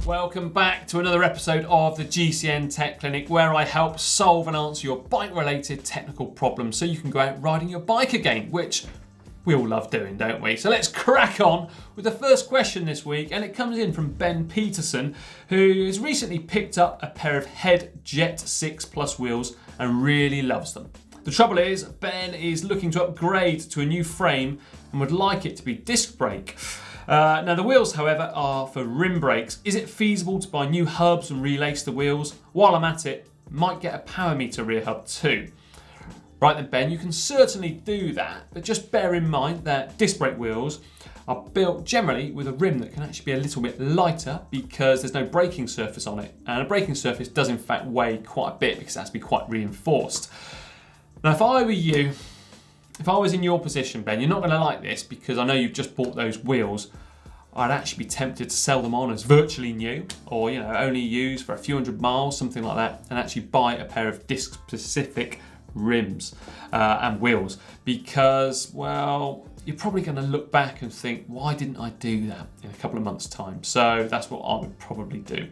Welcome back to another episode of the GCN Tech Clinic, where I help solve and answer your bike-related technical problems so you can go out riding your bike again, which we all love doing, don't we? So let's crack on with the first question this week, and it comes in from Ben Peterson, who has recently picked up a pair of Head Jet 6 Plus wheels and really loves them. The trouble is, Ben is looking to upgrade to a new frame and would like it to be disc brake. Now the wheels, however, are for rim brakes. Is it feasible to buy new hubs and relace the wheels? While I'm at it, might get a power meter rear hub too. Right then, Ben, you can certainly do that, but just bear in mind that disc brake wheels are built generally with a rim that can actually be a little bit lighter because there's no braking surface on it. And a braking surface does in fact weigh quite a bit because it has to be quite reinforced. Now, if I were you, if I was in your position, Ben, you're not going to like this because I know you've just bought those wheels. I'd actually be tempted to sell them on as virtually new, or only used for a few hundred miles, something like that, and actually buy a pair of disc-specific rims and wheels because, well, you're probably going to look back and think, why didn't I do that in a couple of months' time? So that's what I would probably do.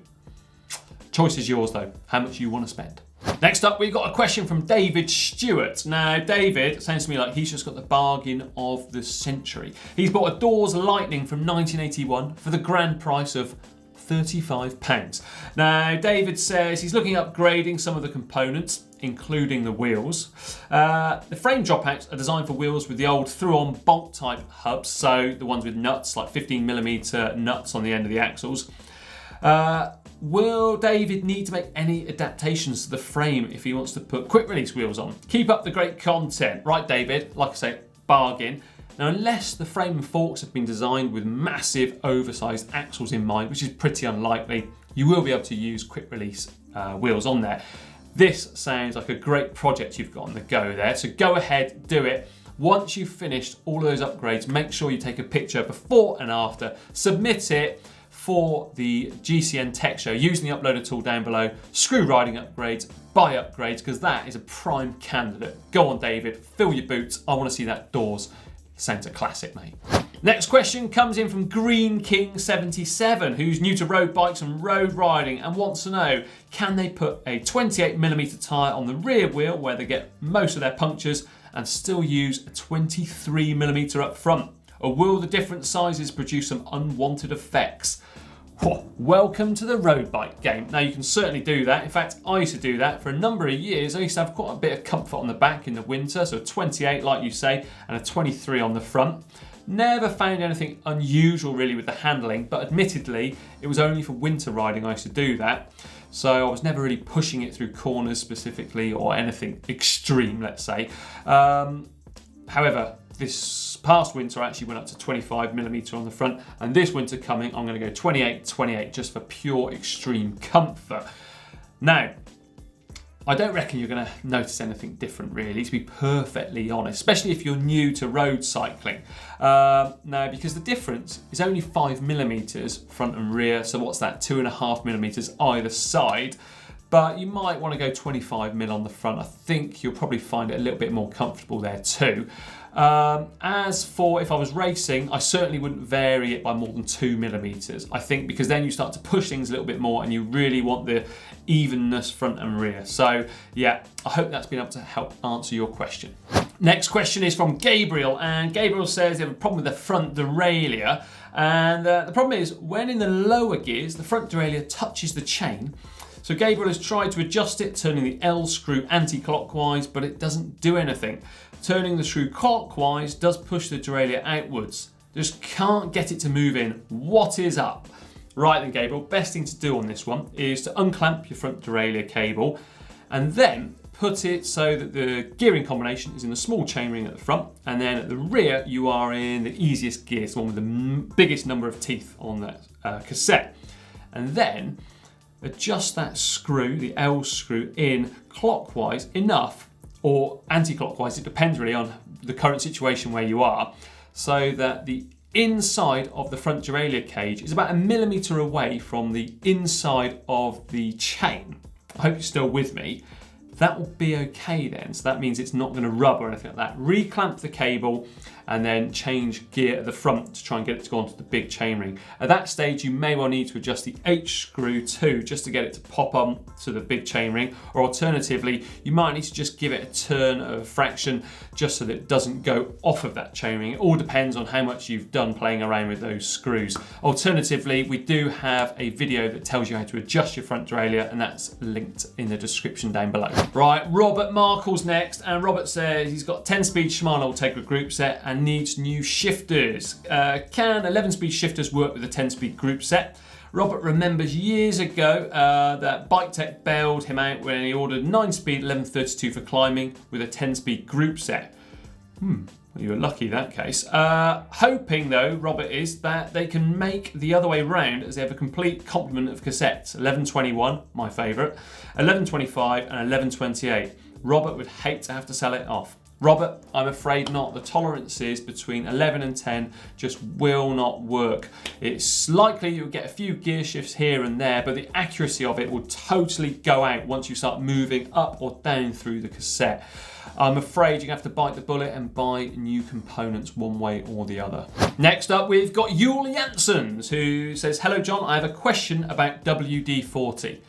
Choice is yours though, how much you want to spend. Next up, we've got a question from David Stewart. Now, David sounds to me like he's just got the bargain of the century. He's bought a Doors Lightning from 1981 for the grand price of £35. Now, David says he's looking at upgrading some of the components, including the wheels. The frame dropouts are designed for wheels with the old through-on bolt type hubs, so the ones with nuts, like 15mm nuts on the end of the axles. Will David need to make any adaptations to the frame if he wants to put quick release wheels on? Keep up the great content. Right, David, like I say, bargain. Now, unless the frame and forks have been designed with massive oversized axles in mind, which is pretty unlikely, you will be able to use quick release wheels on there. This sounds like a great project you've got on the go there, so go ahead, do it. Once you've finished all of those upgrades, make sure you take a picture before and after, submit it for the GCN Tech Show using the uploader tool down below. Screw riding upgrades, buy upgrades, because that is a prime candidate. Go on, David, fill your boots. I want to see that Doors. Sounds a classic, mate. Next question comes in from Green King 77, who's new to road bikes and road riding and wants to know, can they put a 28mm tyre on the rear wheel where they get most of their punctures and still use a 23mm up front? Or will the different sizes produce some unwanted effects? Welcome to the road bike game. Now, you can certainly do that. In fact, I used to do that for a number of years. I used to have quite a bit of comfort on the back in the winter, so a 28 like you say, and a 23 on the front. Never found anything unusual really with the handling, but admittedly, it was only for winter riding I used to do that. So I was never really pushing it through corners specifically or anything extreme, let's say. However, this past winter I actually went up to 25mm on the front, and this winter coming I'm going to go 28 just for pure extreme comfort. Now, I don't reckon you're going to notice anything different really, to be perfectly honest, especially if you're new to road cycling. Now, because the difference is only 5mm front and rear, so what's that, 2.5mm either side. But you might want to go 25mm on the front. I think you'll probably find it a little bit more comfortable there too. As for if I was racing, I certainly wouldn't vary it by more than 2mm. I think because then you start to push things a little bit more and you really want the evenness front and rear. So yeah, I hope that's been able to help answer your question. Next question is from Gabriel, and Gabriel says they have a problem with the front derailleur. And the problem is when in the lower gears, the front derailleur touches the chain. So Gabriel has tried to adjust it, turning the L screw anti-clockwise, but it doesn't do anything. Turning the screw clockwise does push the derailleur outwards. Just can't get it to move in. What is up? Right then, Gabriel, best thing to do on this one is to unclamp your front derailleur cable and then put it so that the gearing combination is in the small chainring at the front, and then at the rear you are in the easiest gear, the one with the biggest number of teeth on that cassette. And then adjust that screw, the L screw, in clockwise enough, or anti-clockwise, it depends really on the current situation where you are, so that the inside of the front derailleur cage is about 1mm away from the inside of the chain. I hope you're still with me. That will be okay then, so that means it's not going to rub or anything like that. Reclamp the cable and then change gear at the front to try and get it to go onto the big chainring. At that stage, you may well need to adjust the H screw too, just to get it to pop on to the big chainring, or alternatively, you might need to just give it a turn of a fraction just so that it doesn't go off of that chainring. It all depends on how much you've done playing around with those screws. Alternatively, we do have a video that tells you how to adjust your front derailleur, and that's linked in the description down below. Right, Robert Markle's next, and Robert says he's got 10-speed Shimano Ultegra group set and needs new shifters. Can 11-speed shifters work with a 10-speed group set? Robert remembers years ago that Bike Tech bailed him out when he ordered 9-speed 1132 for climbing with a 10-speed group set. You were lucky in that case. Hoping though, Robert is, that they can make the other way round, as they have a complete complement of cassettes. 1121, my favourite, 1125 and 1128. Robert would hate to have to sell it off. Robert, I'm afraid not. The tolerances between 11 and 10 just will not work. It's likely you'll get a few gear shifts here and there, but the accuracy of it will totally go out once you start moving up or down through the cassette. I'm afraid you're going to have to bite the bullet and buy new components one way or the other. Next up, we've got Yule Janssens, who says, hello John, I have a question about WD40.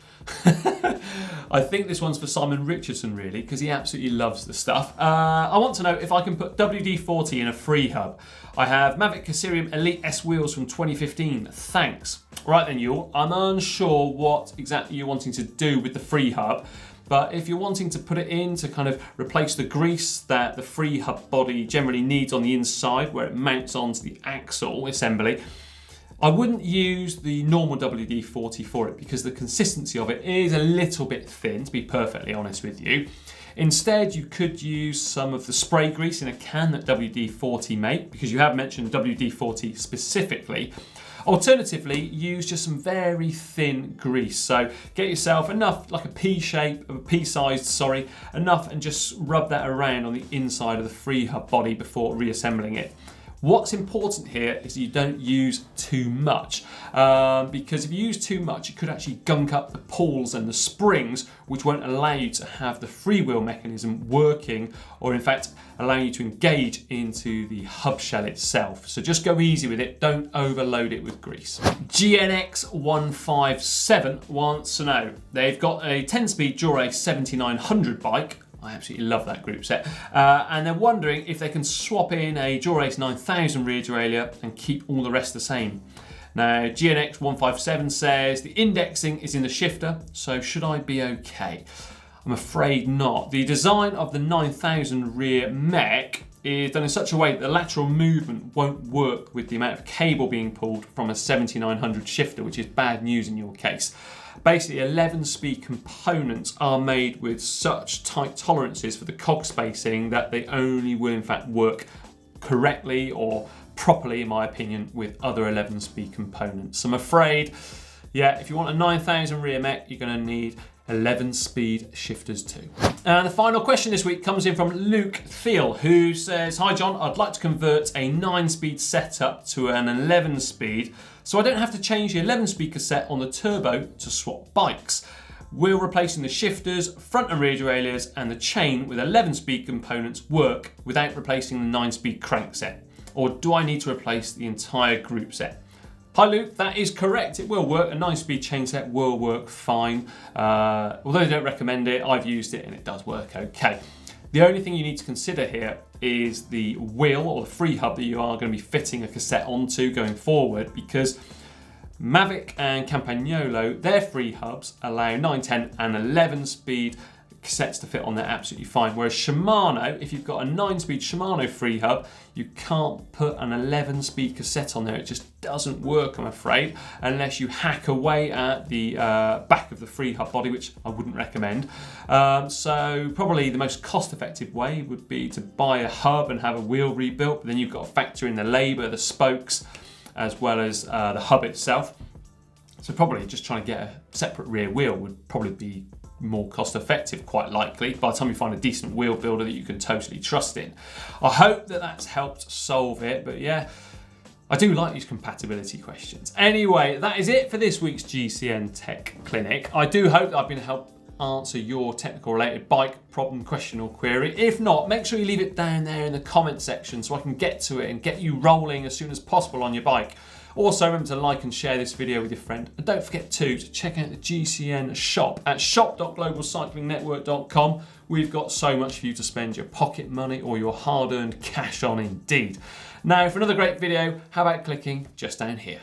I think this one's for Simon Richardson really, because he absolutely loves the stuff. I want to know if I can put WD40 in a Freehub. I have Mavic Caserium Elite S wheels from 2015. Thanks. Right then, Yule, I'm unsure what exactly you're wanting to do with the Freehub, but if you're wanting to put it in to kind of replace the grease that the Freehub body generally needs on the inside where it mounts onto the axle assembly, I wouldn't use the normal WD-40 for it because the consistency of it is a little bit thin, to be perfectly honest with you. Instead, you could use some of the spray grease in a can that WD-40 make, because you have mentioned WD-40 specifically. Alternatively, use just some very thin grease. So get yourself enough, like a pea-sized, enough, and just rub that around on the inside of the Freehub body before reassembling it. What's important here is you don't use too much, because if you use too much, it could actually gunk up the pawls and the springs, which won't allow you to have the freewheel mechanism working, or in fact, allowing you to engage into the hub shell itself. So just go easy with it, don't overload it with grease. GNX157 wants to know, they've got a 10-speed Dura 7900 bike. I absolutely love that group set. And they're wondering if they can swap in a Dura-Ace 9000 rear derailleur and keep all the rest the same. Now, GNX157 says the indexing is in the shifter, so should I be okay? I'm afraid not. The design of the 9000 rear mech is done in such a way that the lateral movement won't work with the amount of cable being pulled from a 7900 shifter, which is bad news in your case. Basically, 11-speed components are made with such tight tolerances for the cog spacing that they only will in fact work correctly or properly, in my opinion, with other 11-speed components. So I'm afraid, yeah, if you want a 9000 rear mech, you're going to need 11-speed shifters too. And the final question this week comes in from Luke Thiel, who says, hi John, I'd like to convert a 9-speed setup to an 11-speed so I don't have to change the 11-speed cassette on the turbo to swap bikes. Will replacing the shifters, front and rear derailleurs and the chain with 11-speed components work without replacing the 9-speed crankset? Or do I need to replace the entire group set? Hi Luke, that is correct, it will work. A 9-speed chain set will work fine. Although I don't recommend it, I've used it and it does work okay. The only thing you need to consider here is the wheel or the Freehub that you are going to be fitting a cassette onto going forward, because Mavic and Campagnolo, their Freehubs allow 9, 10 and 11-speed cassettes to fit on there absolutely fine. Whereas Shimano, if you've got a 9-speed Shimano Freehub, you can't put an 11-speed cassette on there. It just doesn't work, I'm afraid, unless you hack away at the back of the Freehub body, which I wouldn't recommend. So probably the most cost-effective way would be to buy a hub and have a wheel rebuilt, but then you've got to factor in the labour, the spokes, as well as the hub itself. So probably just trying to get a separate rear wheel would probably be more cost effective, quite likely, by the time you find a decent wheel builder that you can totally trust in. I hope that that's helped solve it, but yeah, I do like these compatibility questions. Anyway, that is it for this week's GCN Tech Clinic. I do hope that I've been answer your technical related bike problem, question or query. If not, make sure you leave it down there in the comment section so I can get to it and get you rolling as soon as possible on your bike. Also, remember to like and share this video with your friend. And don't forget to check out the GCN shop at shop.globalcyclingnetwork.com. We've got so much for you to spend your pocket money or your hard-earned cash on indeed. Now, for another great video, how about clicking just down here?